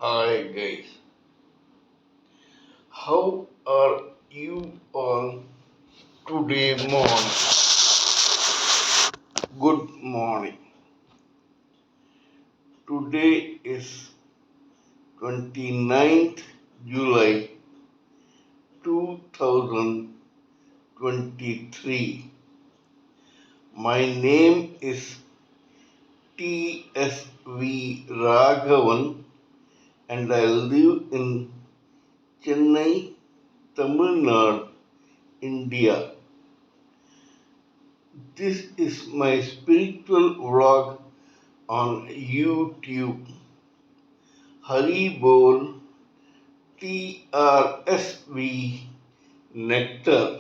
Hi guys, how are you all today morning? Good morning. Today is 29th July 2023. My name is TSV Raghavan and I live in Chennai, Tamil Nadu, India. This is my spiritual vlog on YouTube. Haribol TRSV nectar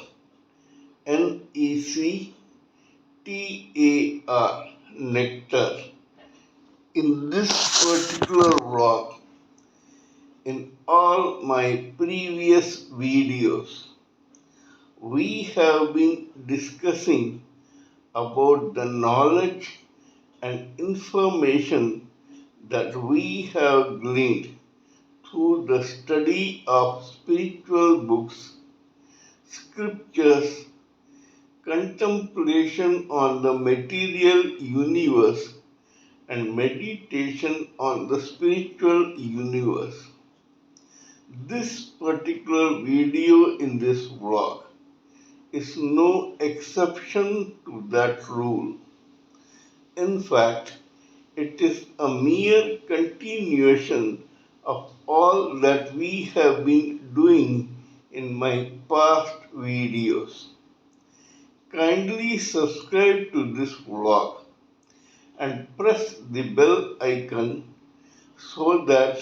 NECTAR nectar. In this particular vlog, in all my previous videos, we have been discussing about the knowledge and information that we have gleaned through the study of spiritual books, scriptures, contemplation on the material universe, and meditation on the spiritual universe. This particular video in this vlog is no exception to that rule. In fact, it is a mere continuation of all that we have been doing in my past videos. Kindly subscribe to this vlog and press the bell icon so that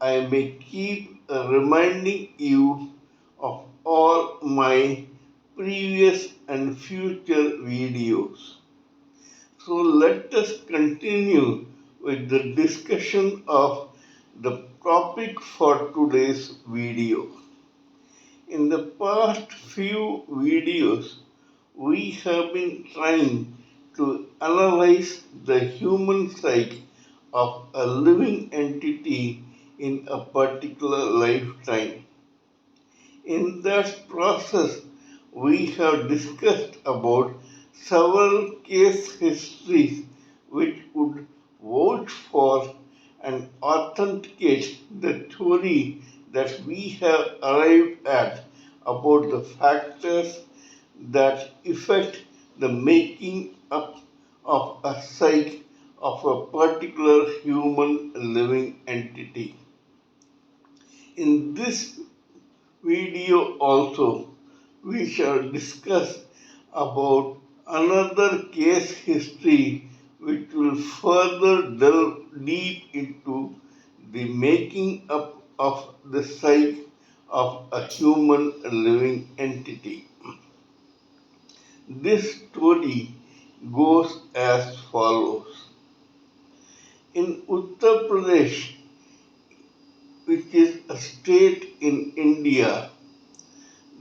I may keep reminding you of all my previous and future videos. So let us continue with the discussion of the topic for today's video. In the past few videos, we have been trying to analyze the human psyche of a living entity in a particular lifetime. In that process, we have discussed about several case histories which would vouch for and authenticate the theory that we have arrived at about the factors that affect the making up of a psyche of a particular human living entity. In this video also, we shall discuss about another case history which will further delve deep into the making up of the psyche of a human living entity. This story goes as follows. In Uttar Pradesh, which is a state in India,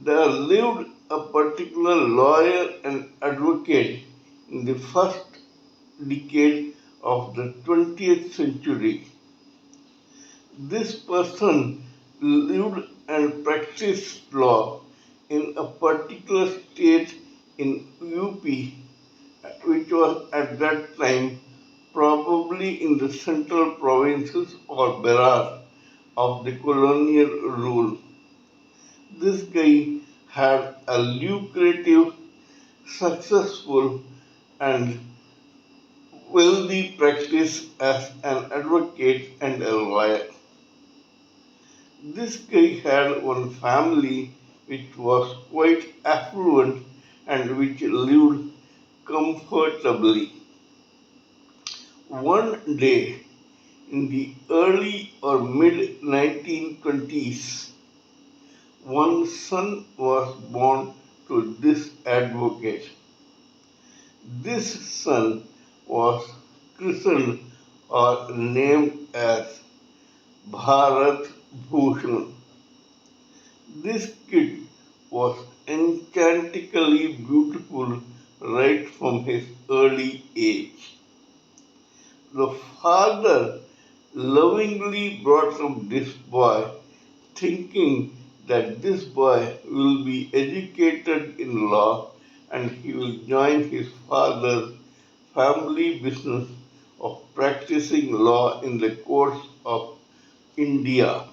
there lived a particular lawyer and advocate in the first decade of the 20th century. This person lived and practiced law in a particular state in UP, which was at that time probably in the central provinces or Berar of the colonial rule. This guy had a lucrative, successful, and wealthy practice as an advocate and a lawyer. This guy had one family which was quite affluent and which lived comfortably. One day, in the early or mid 1920s, one son was born to this advocate. This son was christened or named as Bharat Bhushan. This kid was enchantingly beautiful right from his early age. The father lovingly brought up this boy, thinking that this boy will be educated in law and he will join his father's family business of practicing law in the courts of India.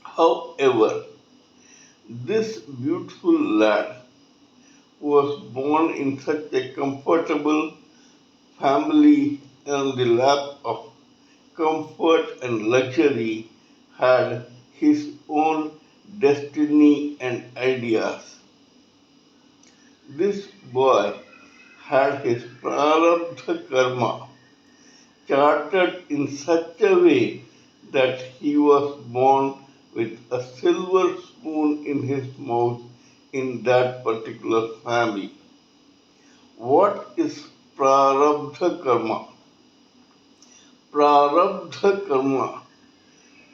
However, this beautiful lad was born in such a comfortable family on the lap of comfort and luxury, had his own destiny and ideas. This boy had his prarabdha karma charted in such a way that he was born with a silver spoon in his mouth in that particular family. What is prarabdha karma? Prarabdha karma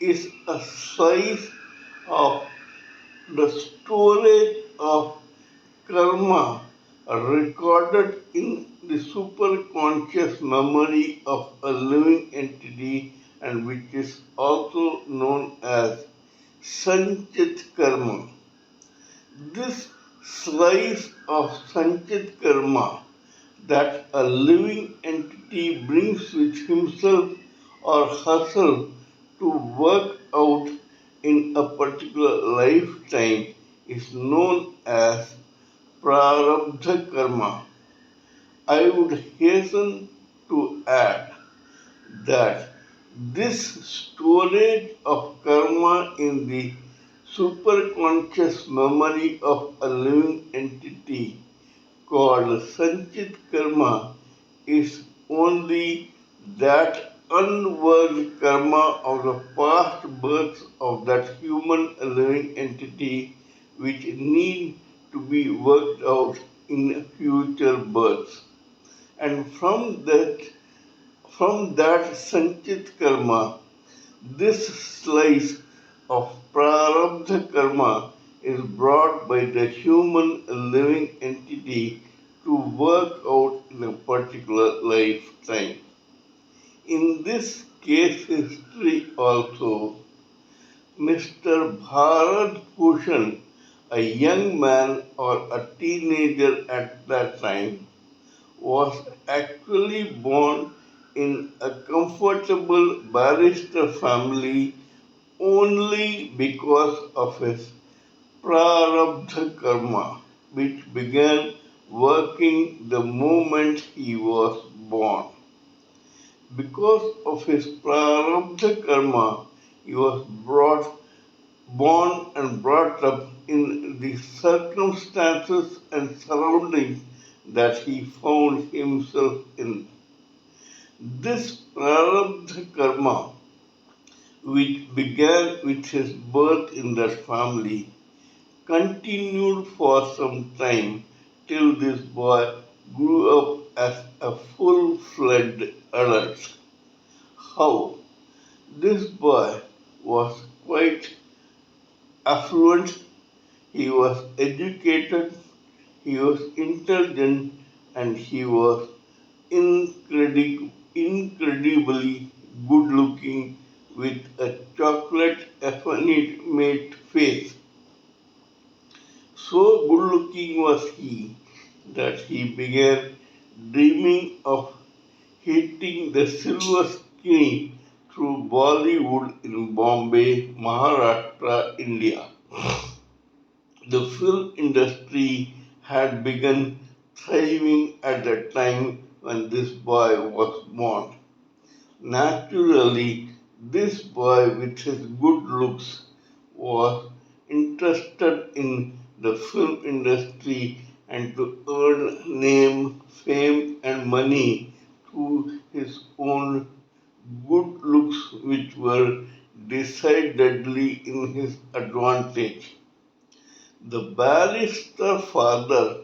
is a slice of the storage of karma recorded in the superconscious memory of a living entity and which is also known as Sanchit karma. This slice of Sanchit karma that a living entity brings with himself or herself to work out in a particular lifetime is known as prarabdha karma. I would hasten to add that this storage of karma in the superconscious memory of a living entity called Sanchit Karma is only that unworked karma of the past births of that human living entity which need to be worked out in future births. And from that Sanchit Karma, this slice of prarabdha karma is brought by the human living entity to work out in a particular lifetime. In this case history also, Mr. Bharat Bhushan, a young man or a teenager at that time, was actually born in a comfortable barrister family only because of his prarabdha karma, which began working the moment he was born. Because of his prarabdha karma, he was born and brought up in the circumstances and surroundings that he found himself in. This prarabdha karma, which began with his birth in that family, continued for some time till this boy grew up as a full-fledged adult. How? This boy was quite affluent, he was educated, he was intelligent, and he was incredibly good looking with a chocolate effeminate face. So good looking was he that he began dreaming of hitting the silver screen through Bollywood in Bombay, Maharashtra, India. The film industry had begun thriving at the time when this boy was born. Naturally, this boy with his good looks was interested in the film industry and to earn name, fame, and money through his own good looks, which were decidedly in his advantage. The barrister father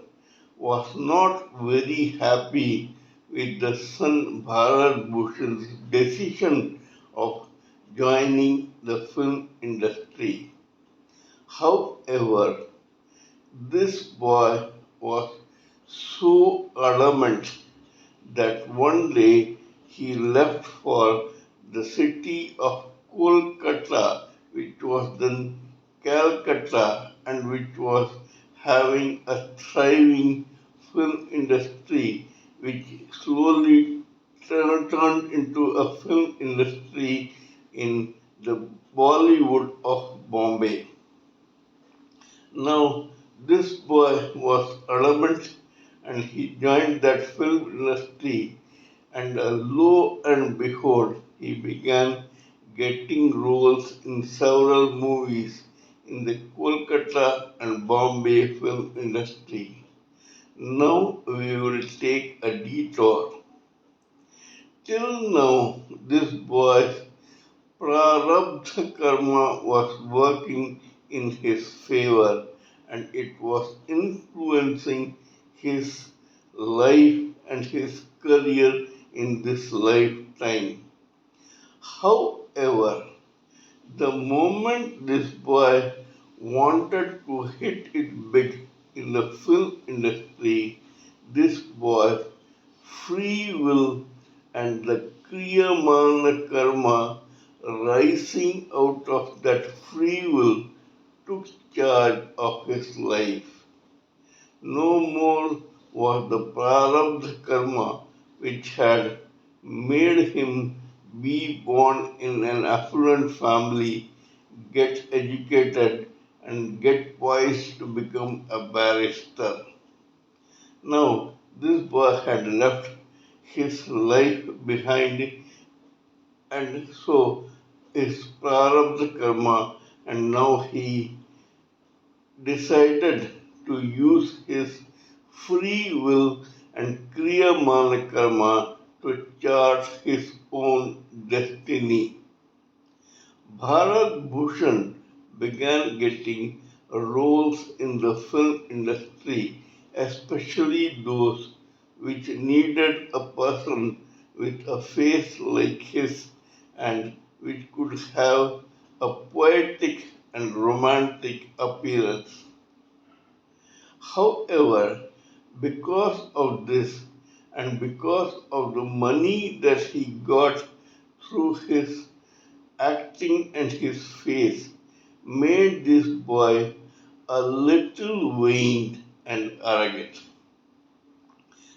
was not very happy with the son Bharat Bhushan's decision of joining the film industry. However, this boy was so adamant that one day he left for the city of Kolkata, which was then Calcutta, and which was having a thriving film industry, which slowly turned into a film industry in the Bollywood of Bombay. Now, this boy was adamant and he joined that film industry, and lo and behold, he began getting roles in several movies in the Kolkata and Bombay film industry. Now we will take a detour. Till now, this boy's Prarabdha karma was working in his favor and it was influencing his life and his career in this lifetime. However, the moment this boy wanted to hit it big in the film industry, this boy's free will and the Kriyamana karma rising out of that free will took charge of his life. No more was the prarabdha karma which had made him be born in an affluent family, get educated, and get poised to become a barrister. Now, this boy had left his life behind, and so his prarabdha karma, and now he decided to use his free will and Kriyamana karma to chart his own destiny. Bharat Bhushan began getting roles in the film industry, especially those which needed a person with a face like his and which could have a poetic and romantic appearance. However, because of this and because of the money that he got through his acting and his face made this boy a little vain and arrogant.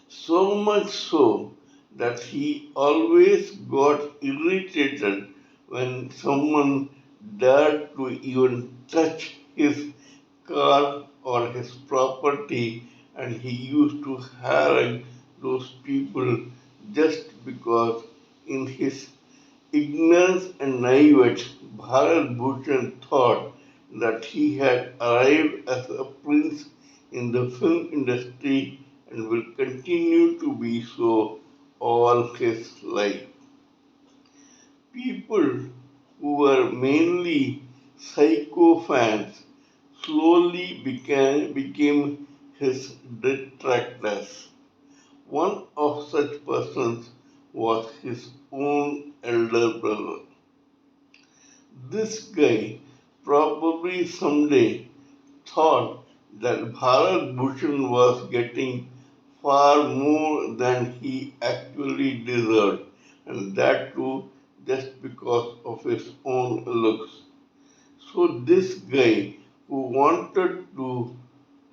So much so that he always got irritated when someone dared to even touch his car or his property, and he used to harangue those people just because in his ignorance and naivete, Bharat Bhushan thought that he had arrived as a prince in the film industry and will continue to be so all his life. People who were mainly Psycho fans slowly became his detractors. One of such persons was his own elder brother. This guy probably someday thought that Bharat Bhushan was getting far more than he actually deserved, and that too just because of his own looks. So this guy who wanted to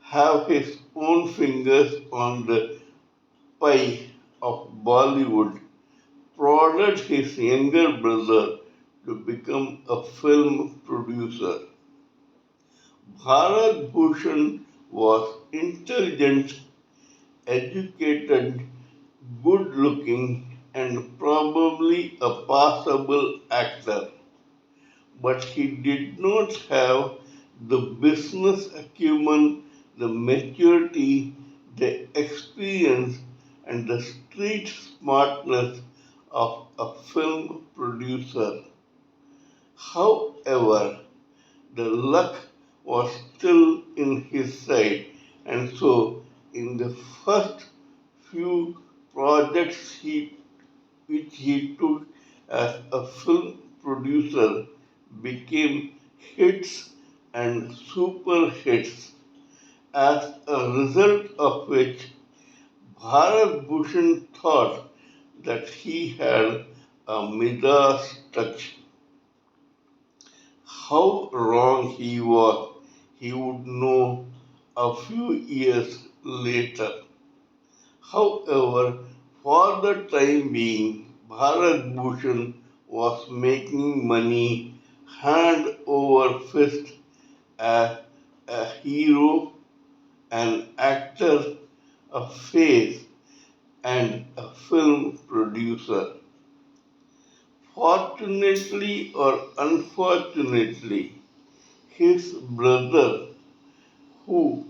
have his own fingers on the pie of Bollywood prodded his younger brother to become a film producer. Bharat Bhushan was intelligent, educated, good looking, and probably a passable actor. But he did not have the business acumen, the maturity, the experience, and the street smartness of a film producer. However, the luck was still in his side, and so in the first few projects which he took as a film producer became hits and super hits, as a result of which Bharat Bhushan thought that he had a Midas touch. How wrong he was, he would know a few years later. However, for the time being, Bharat Bhushan was making money hand over fist as a hero, an actor, a face, and a film producer. Fortunately or unfortunately, his brother, who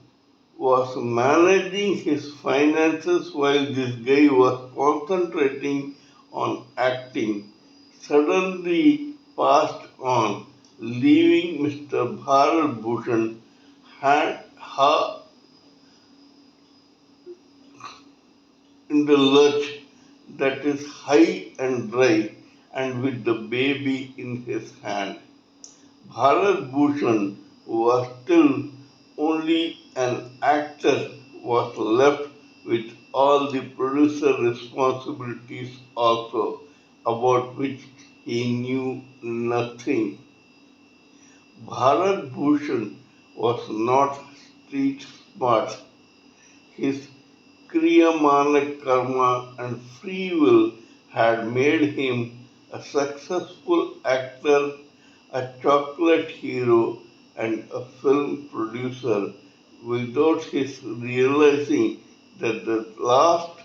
was managing his finances while this guy was concentrating on acting, suddenly passed on, leaving Mr. Bharat Bhushan in the lurch that is high and dry and with the baby in his hand. Bharat Bhushan, who was still only an actor, was left with all the producer responsibilities also, about which he knew nothing. Bharat Bhushan was not street smart. His Kriyamana karma and free will had made him a successful actor, a chocolate hero, and a film producer without his realizing that the last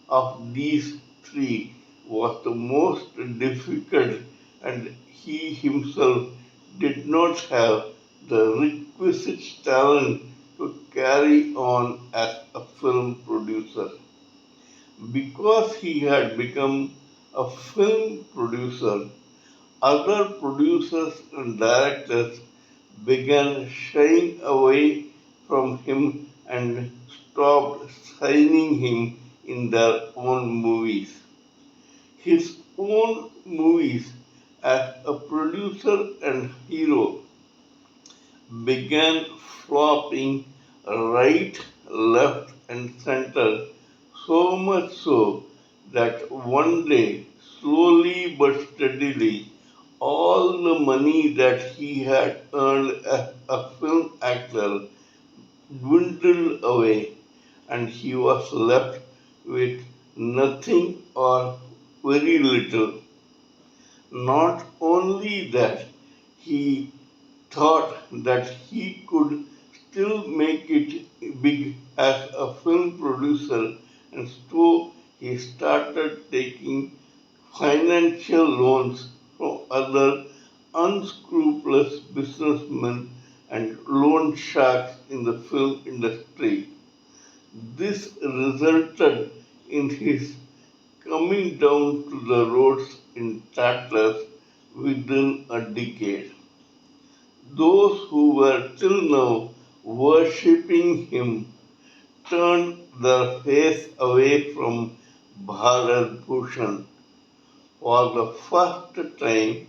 of these three was the most difficult, and he himself did not have the requisite talent to carry on as a film producer. Because he had become a film producer, other producers and directors began shying away from him and stopped signing him in their own movies. His own movies as a producer and hero began flopping right, left, and center, so much so that one day, slowly but steadily, all the money that he had earned as a film actor dwindled away, and he was left with nothing or very little. Not only that, he thought that he could still make it big as a film producer, and so he started taking financial loans from other unscrupulous businessmen and loan sharks in the film industry. This resulted in his coming down to the roads in tatters within a decade. Those who were till now worshipping him turned their face away from Bharat Bhushan. For the first time,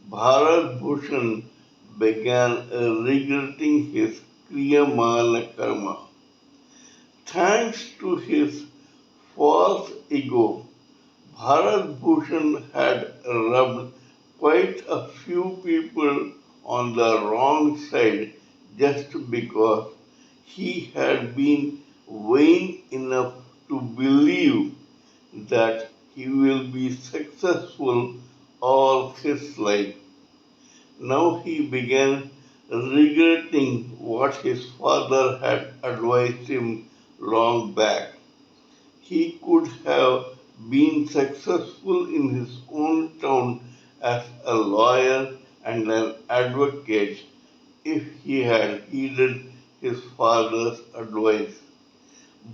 Bharat Bhushan began regretting his Kriyamana karma. Thanks to his false ego, Bharat Bhushan had rubbed quite a few people on the wrong side just because he had been vain enough to believe that he will be successful all his life. Now he began regretting what his father had advised him long back. He could have been successful in his own town as a lawyer and an advocate if he had heeded his father's advice.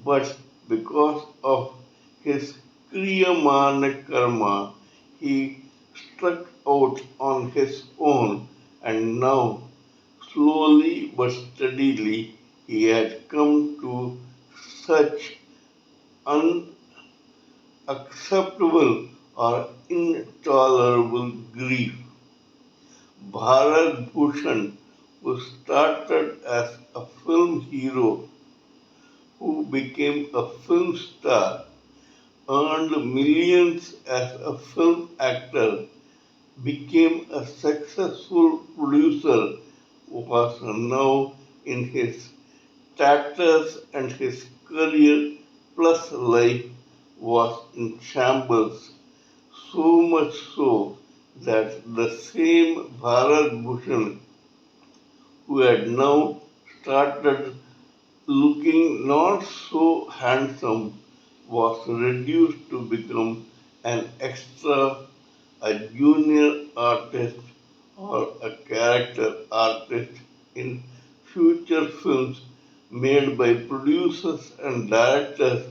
But because of his Kriyamana karma, he struck out on his own, and now, slowly but steadily, he had come to such unacceptable or intolerable grief. Bharat Bhushan, who started as a film hero, who became a film star, earned millions as a film actor, became a successful producer, was now in his tatters and his career plus life was in shambles. So much so that the same Bharat Bhushan, who had now started looking not so handsome, was reduced to become an extra, a junior artist, or a character artist in future films made by producers and directors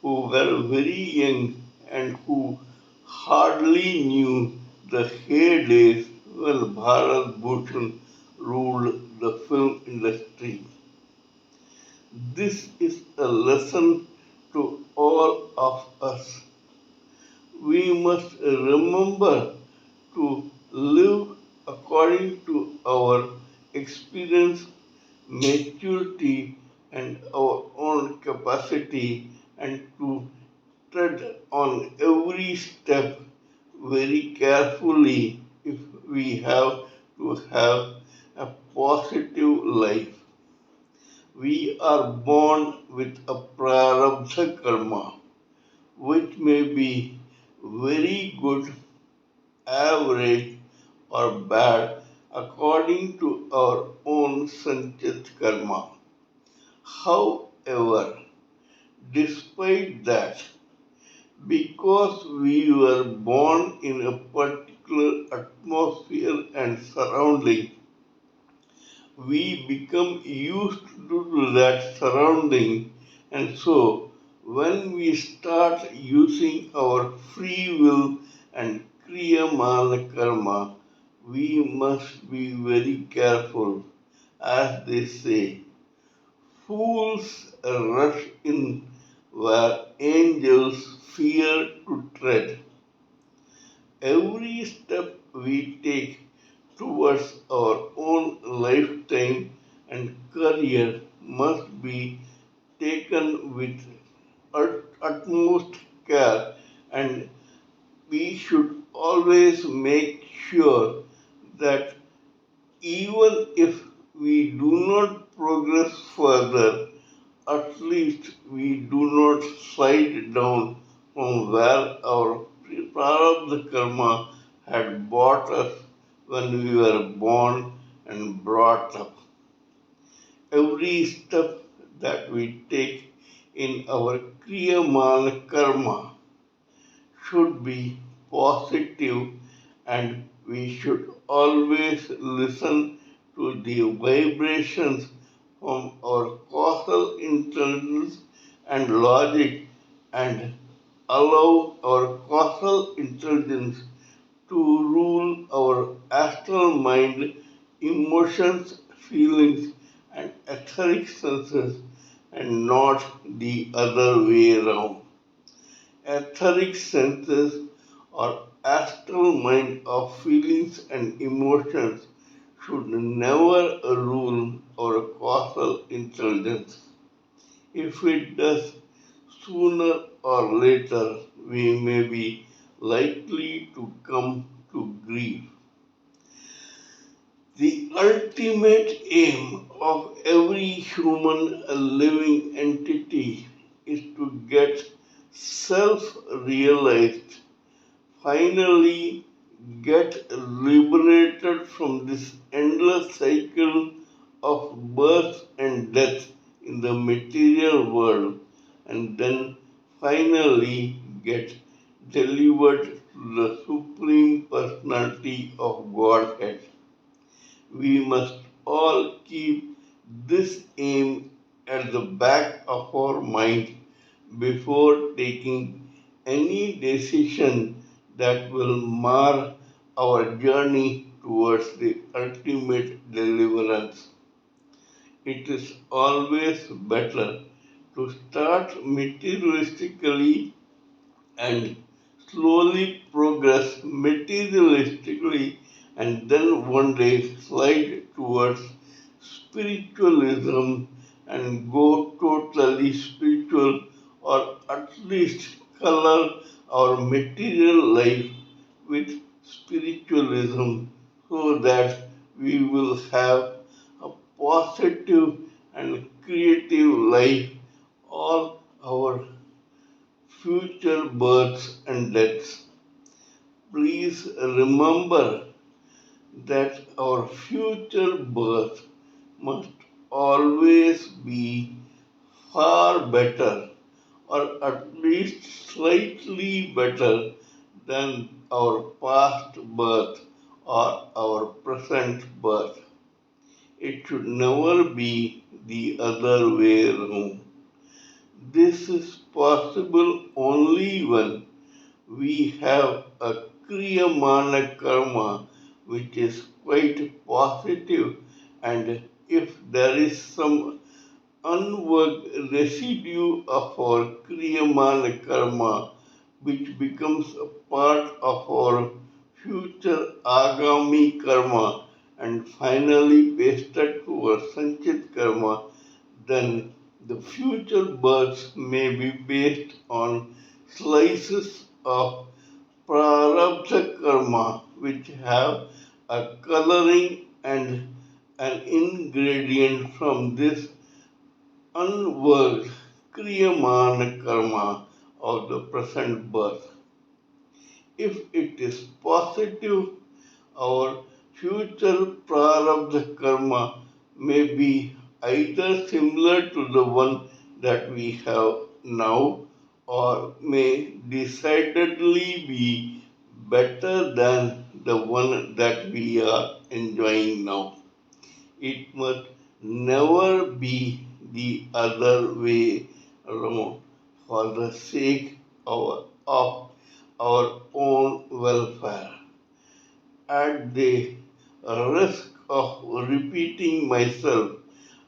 who were very young and who hardly knew the heydays when Bharat Bhushan ruled the film industry. This is a lesson to all of us. We must remember to live according to our experience, maturity, and our own capacity, and to tread on every step very carefully if we have to have a positive life. We are born with a prarabdha karma, which may be very good, average, or bad according to our own sanchit karma. However, despite that, because we were born in a particular atmosphere and surrounding, we become used to that surrounding, and so when we start using our free will and kriyamana karma, we must be very careful. As they say, fools rush in where angels fear to tread. Every step we take towards our own lifetime and career must be taken with utmost care, and we should always make sure that even if we do not progress further, at least we do not slide down from where our prarabdha karma had brought us when we were born and brought up. Every step that we take in our kriyamana karma should be positive, and we should always listen to the vibrations from our causal intelligence and logic, and allow our causal intelligence to rule our astral mind, emotions, feelings, and etheric senses, and not the other way around. Etheric senses or astral mind of feelings and emotions should never rule our causal intelligence. If it does, sooner or later we may be likely to come to grief. The ultimate aim of every human living entity is to get self realized, finally get liberated from this endless cycle of birth and death in the material world, and then finally get delivered to the Supreme Personality of Godhead. We must all keep this aim at the back of our mind before taking any decision that will mar our journey towards the ultimate deliverance. It is always better to start materialistically and slowly progress materialistically, and then one day slide towards spiritualism and go totally spiritual, or at least color our material life with spiritualism so that we will have a positive and creative life all our future births and deaths. Please remember that our future birth must always be far better or at least slightly better than our past birth or our present birth. It should never be the other way around. This is possible only when we have a Kriyamana karma which is quite positive, and if there is some unworked residue of our Kriyamana karma which becomes a part of our future Agami karma and finally pasted to our Sanchit karma, then the future births may be based on slices of Prarabdha karma which have a coloring and an ingredient from this unworked Kriyamana karma of the present birth. If it is positive, our future Prarabdha karma may be either similar to the one that we have now or may decidedly be better than the one that we are enjoying now. It must never be the other way around for the sake of our own welfare. At the risk of repeating myself,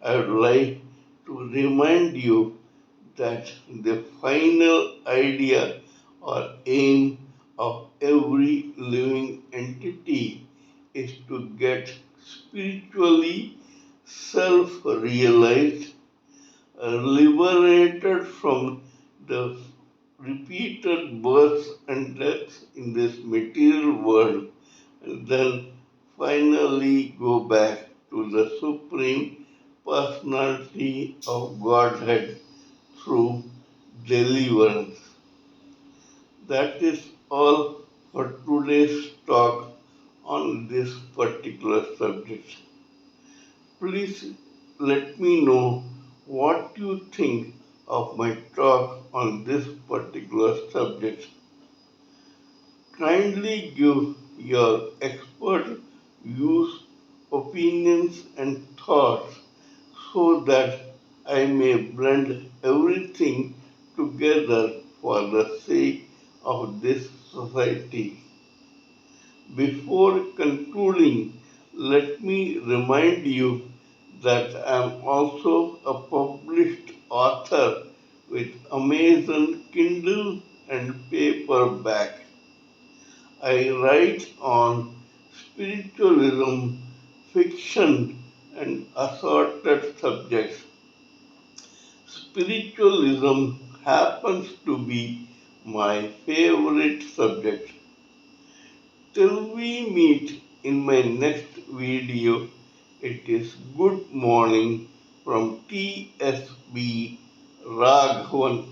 I would like to remind you that the final idea or aim of every living entity is to get spiritually self-realized, liberated from the repeated births and deaths in this material world, and then finally go back to the Supreme Personality of Godhead through deliverance. That is all for today's talk on this particular subject. Please let me know what you think of my talk on this particular subject. Kindly give your expert views, opinions, and thoughts so that I may blend everything together for the sake of this society. Before concluding, let me remind you that I am also a published author with Amazon Kindle and paperback. I write on spiritualism, fiction, and assorted subjects. Spiritualism happens to be my favorite subject. Till we meet in my next video, it is good morning from TSB Raghavan.